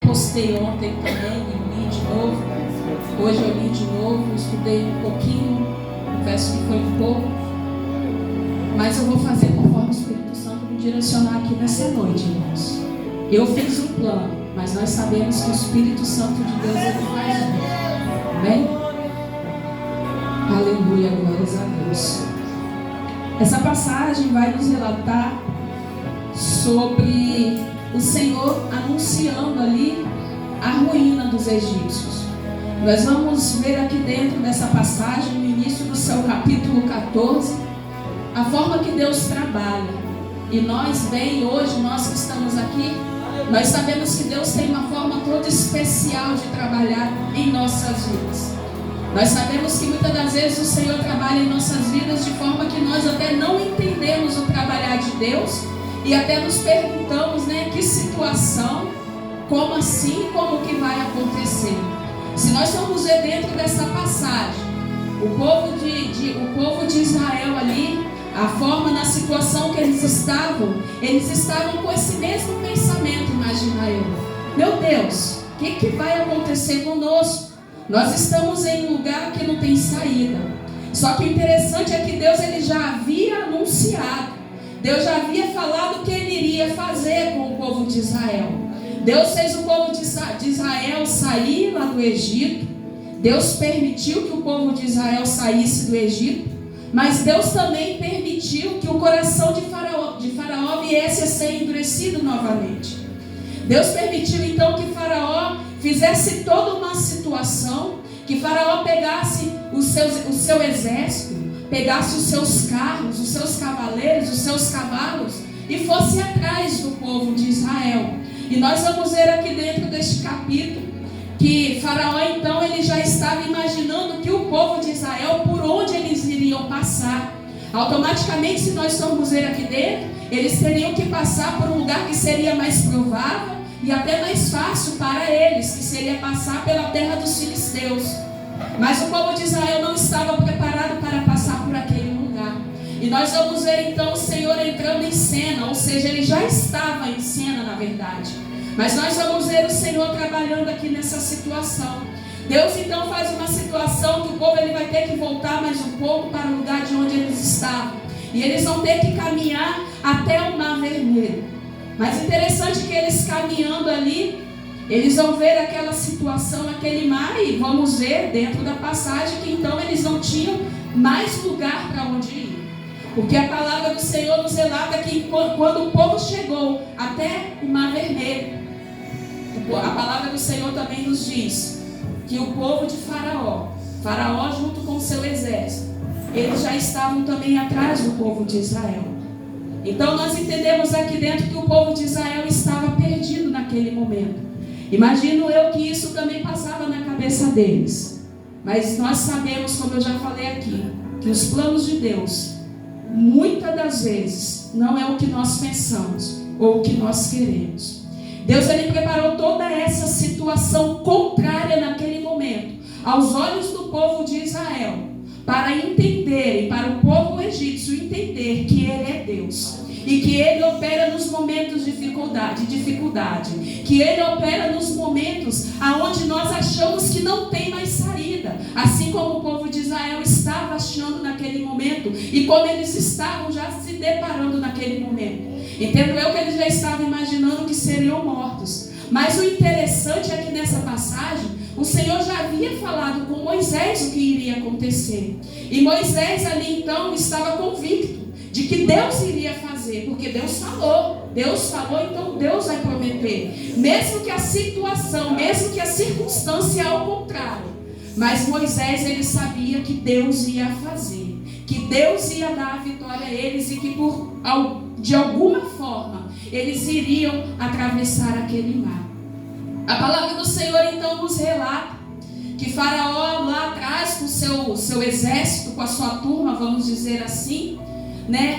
postei ontem também e li de novo. Hoje eu li de novo, estudei um pouquinho, confesso que foi um pouco, mas eu vou fazer conforme o Espírito Santo me direcionar aqui nessa noite, irmãos. Eu fiz um plano, mas nós sabemos que o Espírito Santo de Deus ele faz um. Amém? Aleluia, glórias a Deus. Essa passagem vai nos relatar sobre o Senhor anunciando ali a ruína dos egípcios. Nós vamos ver aqui dentro dessa passagem, no início do seu capítulo 14, a forma que Deus trabalha. E nós, bem, hoje, nós que estamos aqui, nós sabemos que Deus tem uma forma toda especial de trabalhar em nossas vidas. Nós sabemos que muitas das vezes o Senhor trabalha em nossas vidas de forma que nós até não entendemos o trabalhar de Deus e até nos perguntamos, que situação, como assim, como que vai acontecer. Se nós formos ver dentro dessa passagem, o povo de Israel ali, a forma, na situação que eles estavam com esse mesmo pensamento, imagina eu. Meu Deus, o que vai acontecer conosco? Nós estamos em um lugar que não tem saída. Só que o interessante é que Deus ele já havia anunciado. Deus já havia falado o que ele iria fazer com o povo de Israel. Deus fez o povo de Israel sair lá do Egito. Deus permitiu que o povo de Israel saísse do Egito. Mas Deus também permitiu que o coração de Faraó viesse a ser endurecido novamente. Deus permitiu então que Faraó fizesse toda uma situação, que Faraó pegasse o seu exército, pegasse os seus carros, os seus cavaleiros, os seus cavalos e fosse atrás do povo de Israel. E nós vamos ver aqui dentro deste capítulo que Faraó então ele já estava imaginando que o povo de Israel, por onde eles iriam passar. Automaticamente, se nós formos ver aqui dentro, eles teriam que passar por um lugar que seria mais provável e até mais fácil para eles, que seria passar pela terra dos filisteus. Mas o povo de Israel não estava preparado para passar por aquele lugar. E nós vamos ver então o Senhor entrando em cena, ou seja, ele já estava em cena na verdade. Mas nós vamos ver o Senhor trabalhando aqui nessa situação. Deus então faz uma situação que o povo ele vai ter que voltar mais um pouco para o lugar de onde eles estavam. E eles vão ter que caminhar até o Mar Vermelho. Mas interessante que eles caminhando ali, eles vão ver aquela situação, aquele mar, e vamos ver dentro da passagem que então eles não tinham mais lugar para onde ir. Porque a palavra do Senhor nos relata que quando o povo chegou até o Mar Vermelho, a palavra do Senhor também nos diz que o povo de Faraó junto com o seu exército, eles já estavam também atrás do povo de Israel. Então nós entendemos aqui dentro que o povo de Israel estava perdido naquele momento. Imagino eu que isso também passava na cabeça deles. Mas nós sabemos, como eu já falei aqui, que os planos de Deus, muitas das vezes, não é o que nós pensamos ou o que nós queremos. Deus ele preparou toda essa situação contrária naquele momento, aos olhos do povo de Israel, para entenderem, para o povo egípcio entender que Ele é Deus. E que Ele opera nos momentos de dificuldade. Que Ele opera nos momentos onde nós achamos que não tem mais saída. Assim como o povo de Israel estava achando naquele momento. E como eles estavam já se deparando naquele momento. Entendo eu que eles já estavam imaginando que seriam mortos. Mas o interessante é que nessa passagem, o Senhor já havia falado com Moisés o que iria acontecer. E Moisés ali então estava convicto de que Deus iria fazer, porque Deus falou, então Deus vai prometer, mesmo que a situação, mesmo que a circunstância ao contrário, mas Moisés ele sabia que Deus ia fazer, que Deus ia dar a vitória a eles e que de alguma forma eles iriam atravessar aquele mar. A palavra do Senhor então nos relata que Faraó lá atrás com o seu exército, com a sua turma, vamos dizer assim,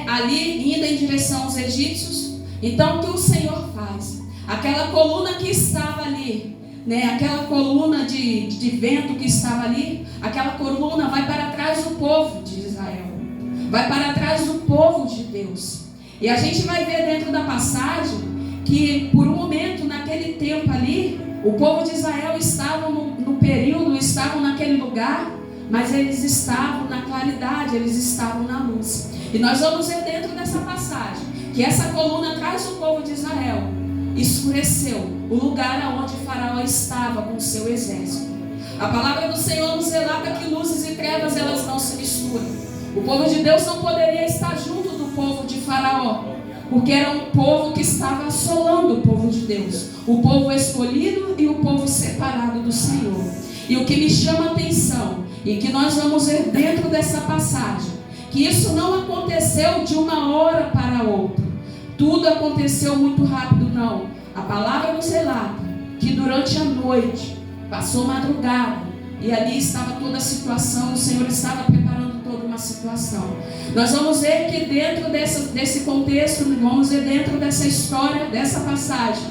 ali indo em direção aos egípcios. Então o que o Senhor faz? Aquela coluna que estava ali, aquela coluna de vento que estava ali, aquela coluna vai para trás do povo de Israel, vai para trás do povo de Deus. E a gente vai ver dentro da passagem que por um momento, naquele tempo ali, o povo de Israel estava no período, estavam naquele lugar, mas eles estavam na claridade, eles estavam na luz. E nós vamos ver dentro dessa passagem que essa coluna atrás do povo de Israel escureceu o lugar aonde Faraó estava com o seu exército. A palavra do Senhor nos relata que luzes e trevas elas não se misturam. O povo de Deus não poderia estar junto do povo de Faraó, porque era um povo que estava assolando o povo de Deus, o povo escolhido e o povo separado do Senhor. E o que me chama a atenção, e que nós vamos ver dentro dessa passagem, que isso não aconteceu de uma hora para outra, tudo aconteceu muito rápido, não. A palavra nos relata que durante a noite, passou madrugada, e ali estava toda a situação, o Senhor estava preparando toda uma situação. Nós vamos ver que dentro desse contexto, vamos ver dentro dessa história, dessa passagem,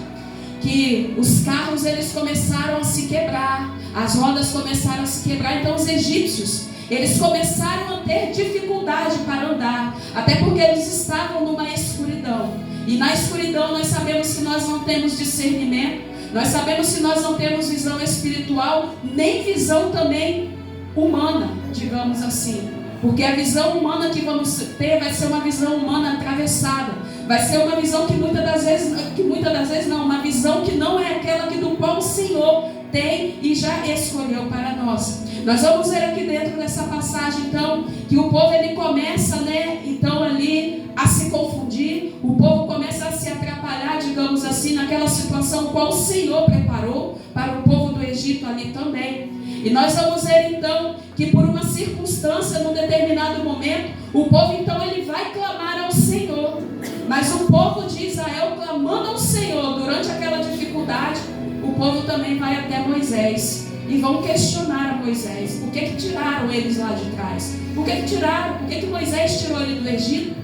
que os carros eles começaram a se quebrar, as rodas começaram a se quebrar. Então os egípcios, eles começaram a ter dificuldade para andar, até porque eles estavam numa escuridão, e na escuridão nós sabemos que nós não temos discernimento, nós sabemos que nós não temos visão espiritual, nem visão também humana, digamos assim. Porque a visão humana que vamos ter vai ser uma visão humana atravessada. Vai ser uma visão que muitas das vezes não, uma visão que não é aquela que do qual o Senhor tem e já escolheu para nós. Nós vamos ver aqui dentro dessa passagem, então, que o povo ele começa, então ali a se confundir, o povo começa a se atrapalhar, digamos assim, naquela situação qual o Senhor preparou para o povo do Egito ali também. E nós vamos ver então que por uma circunstância, num determinado momento, o povo então ele vai clamar ao Senhor. Mas o povo de Israel clamando ao Senhor durante aquela dificuldade, o povo também vai até Moisés e vão questionar a Moisés. Por que tiraram eles lá de trás? Por que Moisés tirou ele do Egito?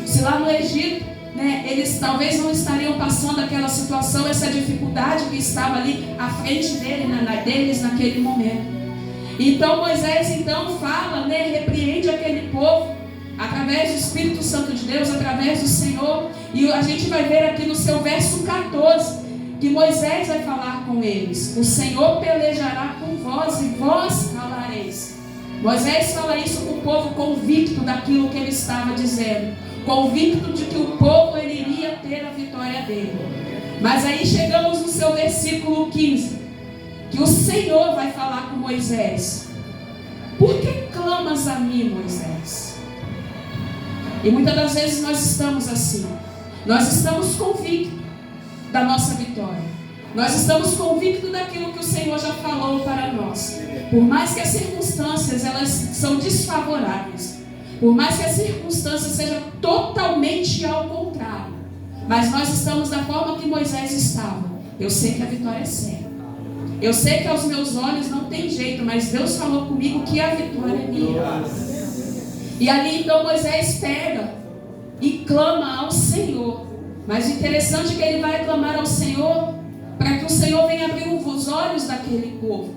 Se lá no Egito, eles talvez não estariam passando aquela situação, essa dificuldade que estava ali à frente deles naquele momento. Então Moisés então fala, repreende aquele povo através do Espírito Santo de Deus, através do Senhor. E a gente vai ver aqui no seu verso 14 que Moisés vai falar com eles: o Senhor pelejará com vós e vós calareis. Moisés fala isso com o povo convicto daquilo que ele estava dizendo, convicto de que o povo ele iria ter a vitória dele. Mas aí chegamos no seu versículo 15, que o Senhor vai falar com Moisés: por que clamas a mim, Moisés? E muitas das vezes nós estamos assim, nós estamos convictos da nossa vitória, nós estamos convictos daquilo que o Senhor já falou para nós, por mais que as circunstâncias elas são desfavoráveis, por mais que a circunstância seja totalmente ao contrário, mas nós estamos da forma que Moisés estava. Eu sei que a vitória é certa, eu sei que aos meus olhos não tem jeito, mas Deus falou comigo que a vitória é minha. E ali então Moisés pega e clama ao Senhor. Mas o interessante é que ele vai clamar ao Senhor para que o Senhor venha abrir os olhos daquele povo.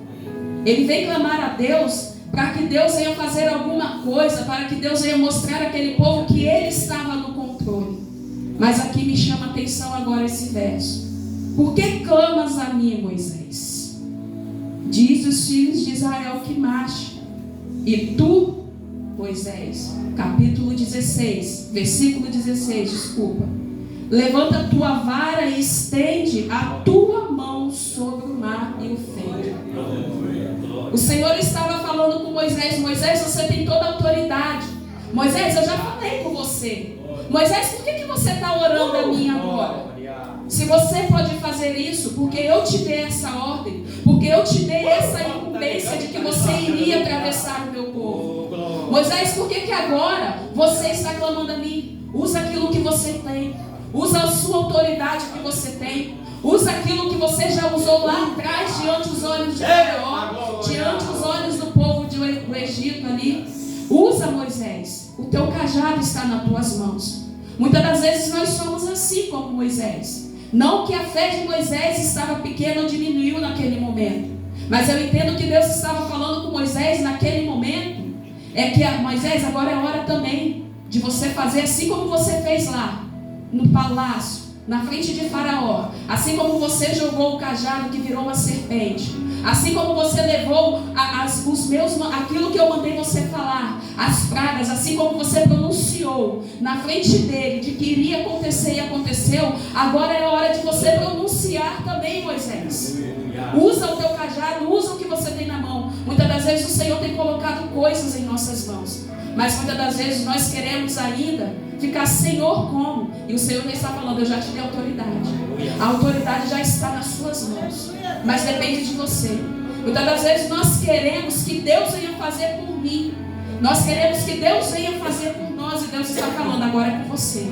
Ele vem clamar a Deus para que Deus venha fazer alguma coisa, para que Deus venha mostrar àquele povo que ele estava no controle. Mas aqui me chama a atenção agora esse verso: por que clamas a mim, Moisés? Diz os filhos de Israel que marchem. E tu, Moisés, capítulo 16, versículo 16, desculpa. Levanta a tua vara e estende a tua mão sobre o mar e o fende. O Senhor estava falando com Moisés: Moisés, você tem toda a autoridade. Moisés, eu já falei com você. Moisés, por que você está orando a mim agora? Se você pode fazer isso, porque eu te dei essa ordem, porque eu te dei essa incumbência de que você iria atravessar o meu povo. Moisés, por que agora você está clamando a mim? Usa aquilo que você tem. Usa a sua autoridade que você tem. Usa aquilo que você já usou lá atrás, diante dos olhos de Faraó, diante dos olhos do povo do Egito ali. Usa, Moisés. O teu cajado está nas tuas mãos. Muitas das vezes nós somos assim como Moisés. Não que a fé de Moisés estava pequena ou diminuiu naquele momento, mas eu entendo que Deus estava falando com Moisés naquele momento. É que Moisés, agora é hora também de você fazer assim como você fez lá no palácio, na frente de Faraó, assim como você jogou o cajado que virou uma serpente, assim como você levou aquilo que eu mandei você falar, as pragas, assim como você pronunciou na frente dele de que iria acontecer e aconteceu, agora é hora de você pronunciar também, Moisés. Usa o teu cajado, usa o que você tem na mão. Muitas das vezes o Senhor tem colocado coisas em nossas mãos, mas muitas das vezes nós queremos ainda ficar, Senhor, como? E o Senhor está falando, eu já te dei autoridade. A autoridade já está nas suas mãos, mas depende de você. Muitas das vezes nós queremos que Deus venha fazer por mim, nós queremos que Deus venha fazer por nós, e Deus está falando, agora é com você.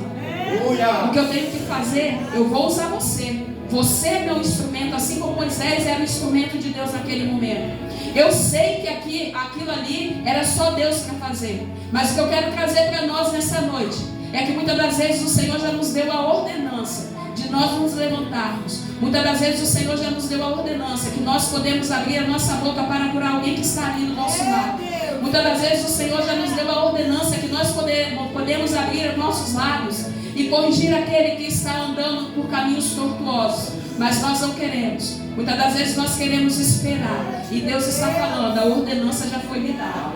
O que eu tenho que fazer, eu vou usar você. Você é meu instrumento, assim como Moisés era o instrumento de Deus naquele momento. Eu sei que aquilo ali era só Deus para fazer, mas o que eu quero trazer para nós nessa noite é que muitas das vezes o Senhor já nos deu a ordenança de nós nos levantarmos. Muitas das vezes o Senhor já nos deu a ordenança que nós podemos abrir a nossa boca para curar alguém que está ali do nosso lado. Muitas das vezes o Senhor já nos deu a ordenança que nós podemos abrir os nossos lábios e corrigir aquele que está andando por caminhos tortuosos, mas nós não queremos. Muitas das vezes nós queremos esperar, e Deus está falando, a ordenança já foi lhe dada,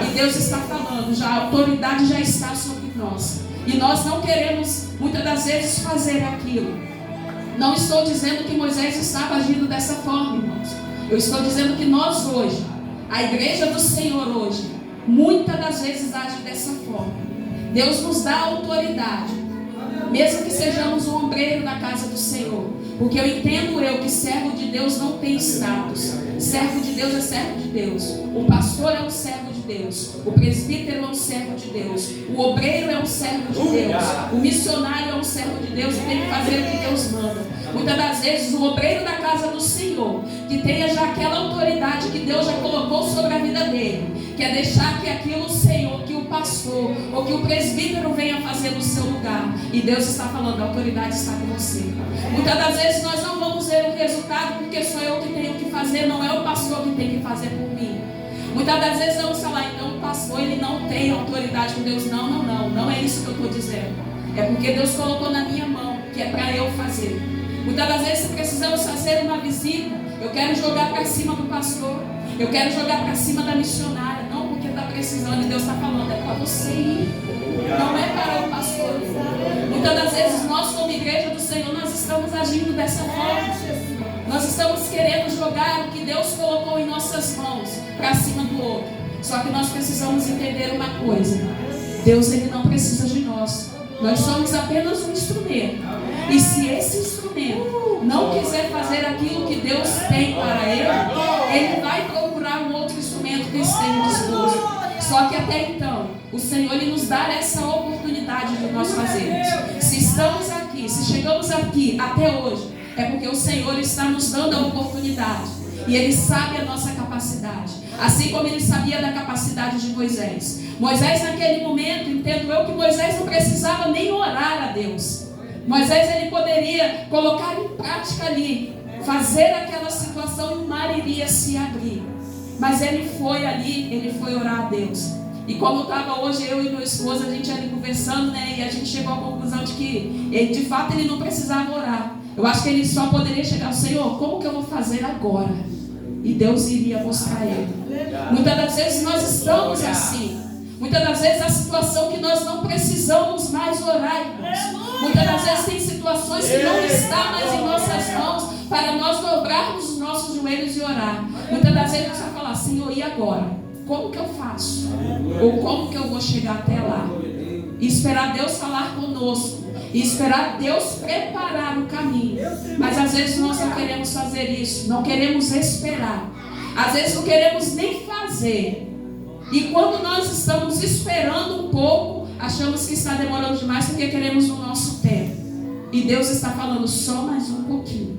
e Deus está falando, a autoridade já está sobre nós, e nós não queremos muitas das vezes fazer aquilo. Não estou dizendo que Moisés estava agindo dessa forma, irmãos. Eu estou dizendo que nós hoje, a igreja do Senhor hoje, muitas das vezes age dessa forma. Deus nos dá autoridade, mesmo que sejamos um ombreiro na casa do Senhor, porque eu entendo que servo de Deus não tem status. Servo de Deus é servo de Deus. O pastor é um servo de Deus. O presbítero é um servo de Deus. O obreiro é um servo de Deus. O missionário é um servo de Deus e tem que fazer o que Deus manda. Muitas das vezes o obreiro da casa do Senhor, que tenha já aquela autoridade que Deus já colocou sobre a vida dele, quer deixar que aquilo o Senhor, que o pastor ou que o presbítero venha fazer no seu lugar. E Deus está falando, a autoridade está com você. Muitas das vezes nós não vamos ver o resultado porque sou eu que tenho que fazer, não é o pastor que tem que fazer por mim. Muitas das vezes vamos falar, então o pastor ele não tem autoridade com Deus. Não é isso que eu estou dizendo. É porque Deus colocou na minha mão, que é para eu fazer. Muitas das vezes precisamos fazer uma visita, eu quero jogar para cima do pastor, eu quero jogar para cima da missionária, não porque está precisando, e Deus está falando, é para você ir, não é para o pastor. Muitas das vezes nós como igreja do Senhor, nós estamos agindo dessa forma, nós estamos querendo jogar o que Deus colocou em nossas mãos para cima do outro. Só que nós precisamos entender uma coisa, Deus ele não precisa de nós somos apenas um instrumento. E se esse instrumento não quiser fazer aquilo que Deus tem para ele vai procurar um outro instrumento que esteja disposto. Só que até então, o Senhor ele nos dá essa oportunidade de nós fazermos. Se estamos aqui, se chegamos aqui até hoje, é porque o Senhor está nos dando a oportunidade. E Ele sabe a nossa capacidade, assim como Ele sabia da capacidade de Moisés. Moisés naquele momento, entendo eu que Moisés não precisava nem orar a Deus. Moisés ele poderia colocar em prática ali, fazer aquela situação e o mar iria se abrir. Mas ele foi ali, ele foi orar a Deus. E como eu estava hoje, eu e meu esposo, a gente ali conversando, e a gente chegou à conclusão de que ele, de fato ele não precisava orar. Eu acho que ele só poderia chegar ao Senhor, como que eu vou fazer agora? E Deus iria mostrar a ele. Muitas das vezes nós estamos assim. Muitas das vezes a situação que nós não precisamos mais orar, irmãos. Muitas das vezes tem situações que não estão mais em nossas mãos para nós dobrarmos os nossos joelhos e orar. Muitas das vezes você vai falar, Senhor, e agora? Como que eu faço? Ou como que eu vou chegar até lá? E esperar Deus falar conosco. E esperar Deus preparar o caminho. Mas às vezes nós não queremos fazer isso. Não queremos esperar. Às vezes não queremos nem fazer. E quando nós estamos esperando um pouco, achamos que está demorando demais porque queremos o nosso tempo. E Deus está falando só mais um pouquinho.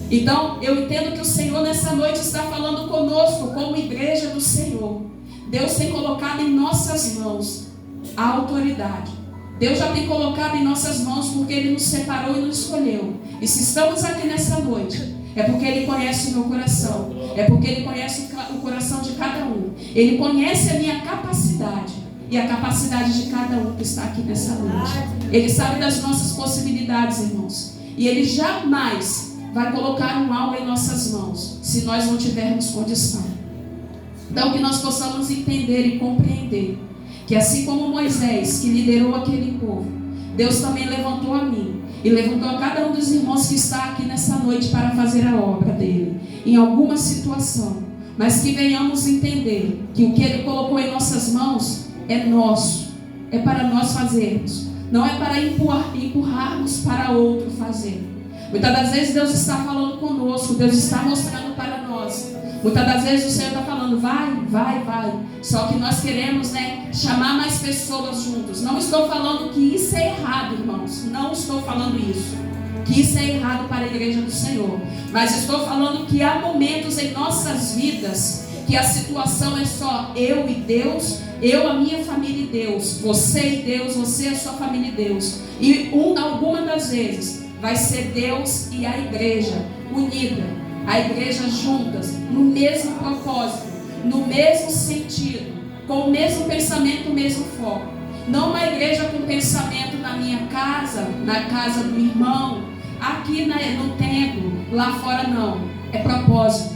Então eu entendo que o Senhor nessa noite está falando conosco como igreja do Senhor. Deus tem colocado em nossas mãos a autoridade. Deus já tem colocado em nossas mãos porque Ele nos separou e nos escolheu. E se estamos aqui nessa noite, é porque Ele conhece o meu coração. É porque Ele conhece o coração de cada um. Ele conhece a minha capacidade. e a capacidade de cada um que está aqui nessa noite. Ele sabe das nossas possibilidades, irmãos. E Ele jamais vai colocar um algo em nossas mãos, se nós não tivermos condição. Então, que nós possamos entender e compreender que assim como Moisés, que liderou aquele povo, Deus também levantou a mim e levantou a cada um dos irmãos que está aqui nessa noite para fazer a obra dele, em alguma situação. Mas que venhamos entender que o que Ele colocou em nossas mãos é nosso, é para nós fazermos, não é para empurrarmos para outro fazer. Muitas das vezes Deus está falando conosco, Deus está mostrando para nós. Muitas das vezes o Senhor está falando, vai. Só que nós queremos, chamar mais pessoas juntos. Não estou falando que isso é errado, irmãos. Não estou falando isso. Que isso é errado para a igreja do Senhor. Mas estou falando que há momentos em nossas vidas que a situação é só eu e Deus, eu, a minha família e Deus, você e Deus, você e a sua família e Deus. E algumas das vezes vai ser Deus e a igreja unida, a igreja juntas, no mesmo propósito, no mesmo sentido, com o mesmo pensamento, o mesmo foco. Não uma igreja com pensamento na minha casa, na casa do irmão, aqui no templo, lá fora não. É propósito.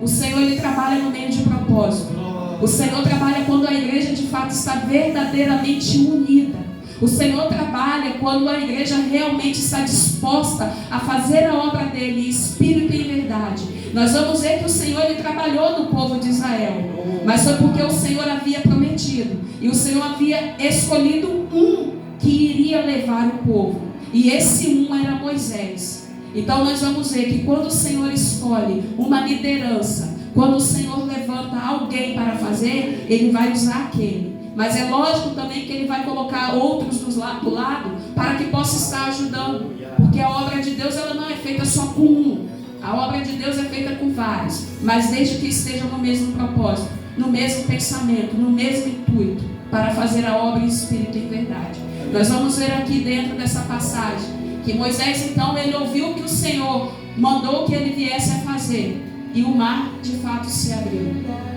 O Senhor, Ele trabalha no meio de propósito. O Senhor trabalha quando a igreja de fato está verdadeiramente unida. O Senhor trabalha quando a igreja realmente está disposta a fazer a obra dele em espírito e em verdade. Nós vamos ver que o Senhor, Ele trabalhou no povo de Israel, mas foi porque o Senhor havia prometido, e o Senhor havia escolhido um que iria levar o povo, e esse um era Moisés. Então nós vamos ver que quando o Senhor escolhe uma liderança, quando o Senhor levanta alguém para fazer, Ele vai usar aquele. Mas é lógico também que Ele vai colocar outros do lado para que possa estar ajudando. Porque a obra de Deus, ela não é feita só com um. A obra de Deus é feita com vários. Mas desde que estejam no mesmo propósito, no mesmo pensamento, no mesmo intuito, para fazer a obra em espírito e em verdade. Nós vamos ver aqui dentro dessa passagem que Moisés, então, ele ouviu que o Senhor mandou que ele viesse a fazer. E o mar, de fato, se abriu.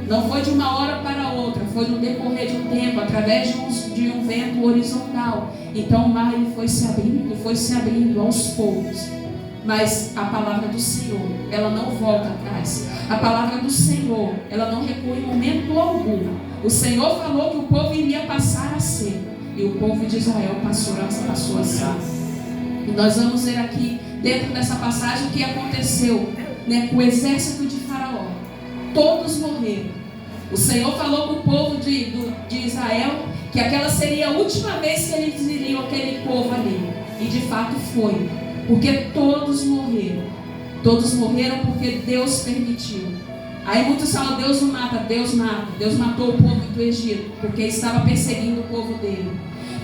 Não foi de uma hora para outra, foi no decorrer de um tempo, através de um vento horizontal. Então o mar ele foi se abrindo aos poucos. Mas a palavra do Senhor, ela não volta atrás. A palavra do Senhor, ela não recua em momento algum. O Senhor falou que o povo iria passar a ser, e o povo de Israel passou a ser. E nós vamos ver aqui, dentro dessa passagem, o que aconteceu com o exército de Faraó. Todos morreram. O Senhor falou com o povo de Israel que aquela seria a última vez que eles viriam aquele povo ali. E de fato foi. Porque todos morreram. Todos morreram porque Deus permitiu. Aí muitos falam, Deus não mata. Deus mata. Deus matou o povo do Egito porque estava perseguindo o povo dele.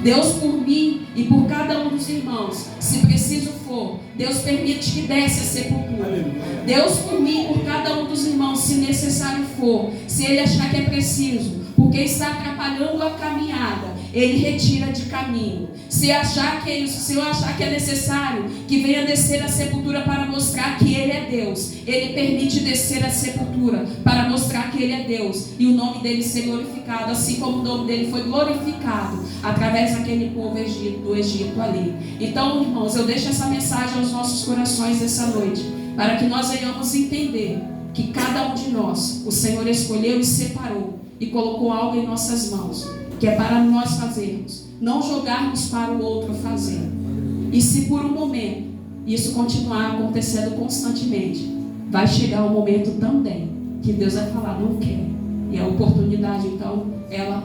Deus por mim e por cada um dos irmãos, se preciso for, Deus permite que desce a sepultura. Deus por mim e por cada um dos irmãos, se necessário for, se Ele achar que é preciso, porque está atrapalhando a caminhada, Ele retira de caminho. Se eu achar que é necessário que venha descer a sepultura para mostrar que Ele é Deus, Ele permite descer a sepultura para mostrar que Ele é Deus e o nome dele ser glorificado, assim como o nome dele foi glorificado através daquele povo do Egito ali. Então, irmãos, eu deixo essa mensagem aos nossos corações essa noite, para que nós venhamos entender que cada um de nós, o Senhor escolheu e separou e colocou algo em nossas mãos, que é para nós fazermos, não jogarmos para o outro fazer. E se por um momento isso continuar acontecendo constantemente, vai chegar um momento também que Deus vai falar, não quer. E a oportunidade, então, ela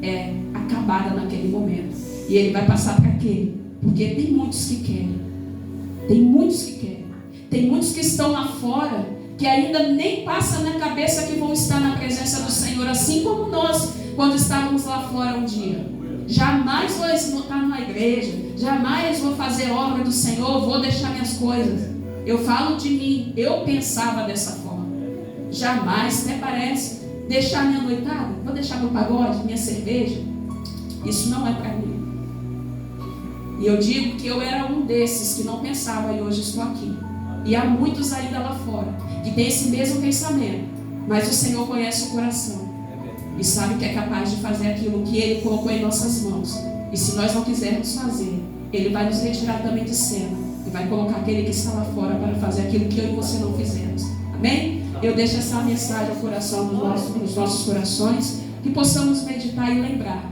é acabada naquele momento. E Ele vai passar para quê? Porque tem muitos que querem. Tem muitos que querem. Tem muitos que estão lá fora, que ainda nem passa na cabeça que vão estar na presença do Senhor, assim como nós, quando estávamos lá fora um dia. Jamais vou estar numa igreja, jamais vou fazer obra do Senhor, vou deixar minhas coisas. Eu falo de mim, eu pensava dessa forma. Jamais, até parece, deixar minha noitada, vou deixar meu pagode, minha cerveja. Isso não é para mim. E eu digo que eu era um desses que não pensava e hoje estou aqui. E há muitos ainda lá fora que têm esse mesmo pensamento, mas o Senhor conhece o coração. e sabe que é capaz de fazer aquilo que Ele colocou em nossas mãos. E se nós não quisermos fazer, Ele vai nos retirar também de cena e vai colocar aquele que está lá fora para fazer aquilo que eu e você não fizemos. Amém? Eu deixo essa mensagem ao coração nos nossos corações, que possamos meditar e lembrar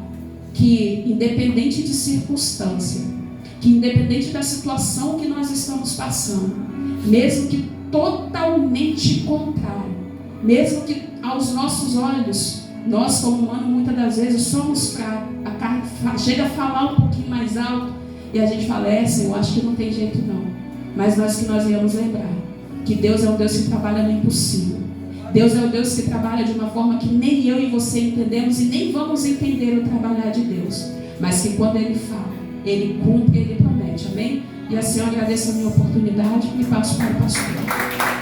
que, independente de circunstância, que independente da situação que nós estamos passando, mesmo que totalmente contrário, mesmo que aos nossos olhos, nós como humanos muitas das vezes somos fracos, a carne chega a falar um pouquinho mais alto e a gente fala, eu acho que não tem jeito não. Mas nós viemos lembrar que Deus é um Deus que trabalha no impossível. Deus é um Deus que trabalha de uma forma que nem eu e você entendemos e nem vamos entender o trabalhar de Deus. Mas que quando Ele fala, Ele cumpre, Ele promete. Amém? E assim eu agradeço a minha oportunidade e passo para o pastor.